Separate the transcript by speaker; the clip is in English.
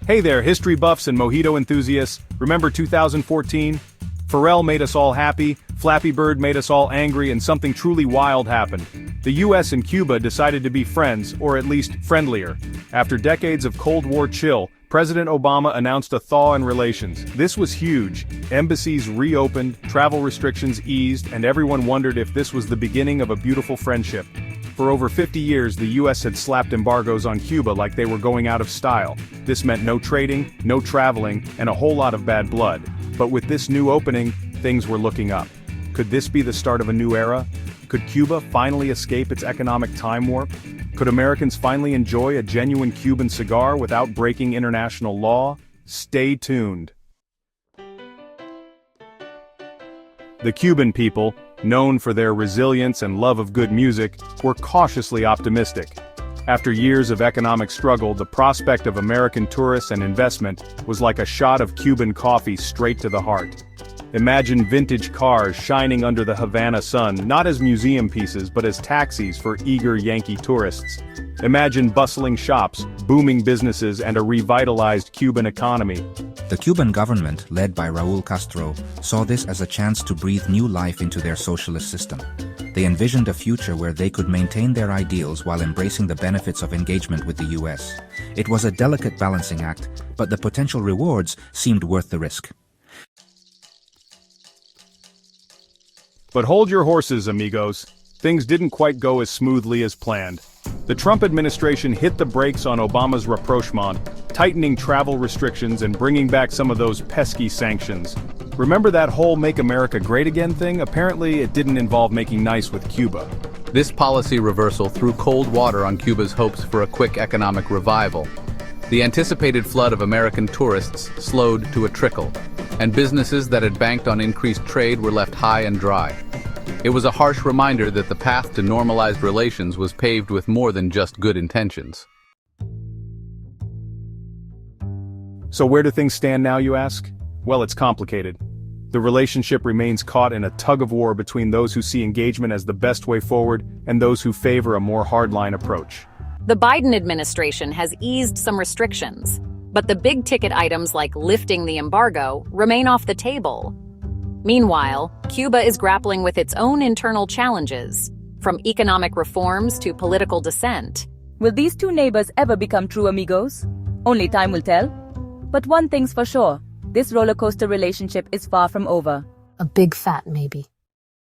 Speaker 1: Hey there, history buffs and mojito enthusiasts. Remember 2014? Pharrell made us all happy, Flappy Bird made us all angry, and something truly wild happened. The US and Cuba decided to be friends, or at least friendlier. After decades of Cold War chill, President Obama announced a thaw in relations. This was huge. Embassies reopened, travel restrictions eased, and everyone wondered if this was the beginning of a beautiful friendship. For over 50 years, the US had slapped embargoes on Cuba like they were going out of style. This meant no trading, no traveling, and a whole lot of bad blood. But with this new opening, things were looking up. Could this be the start of a new era? Could Cuba finally escape its economic time warp? Could Americans finally enjoy a genuine Cuban cigar without breaking international law? Stay tuned. The Cuban people, known for their resilience and love of good music, were cautiously optimistic. After years of economic struggle, the prospect of American tourists and investment was like a shot of Cuban coffee straight to the heart. Imagine vintage cars shining under the Havana sun, not as museum pieces but as taxis for eager Yankee tourists. Imagine bustling shops, booming businesses, and a revitalized Cuban economy.
Speaker 2: The Cuban government, led by Raúl Castro, saw this as a chance to breathe new life into their socialist system. They envisioned a future where they could maintain their ideals while embracing the benefits of engagement with the US. It was a delicate balancing act, but the potential rewards seemed worth the risk.
Speaker 1: But hold your horses, amigos. Things didn't quite go as smoothly as planned. The Trump administration hit the brakes on Obama's rapprochement, tightening travel restrictions and bringing back some of those pesky sanctions. Remember that whole Make America Great Again thing? Apparently it didn't involve making nice with Cuba.
Speaker 3: This policy reversal threw cold water on Cuba's hopes for a quick economic revival. The anticipated flood of American tourists slowed to a trickle, and businesses that had banked on increased trade were left high and dry. It was a harsh reminder that the path to normalized relations was paved with more than just good intentions.
Speaker 1: So where do things stand now, you ask? Well, it's complicated. The relationship remains caught in a tug-of-war between those who see engagement as the best way forward and those who favor a more hardline approach.
Speaker 4: The Biden administration has eased some restrictions, but the big-ticket items like lifting the embargo remain off the table. Meanwhile, Cuba is grappling with its own internal challenges, from economic reforms to political dissent.
Speaker 5: Will these two neighbors ever become true amigos? Only time will tell. But one thing's for sure, this roller coaster relationship is far from over.
Speaker 6: A big fat maybe.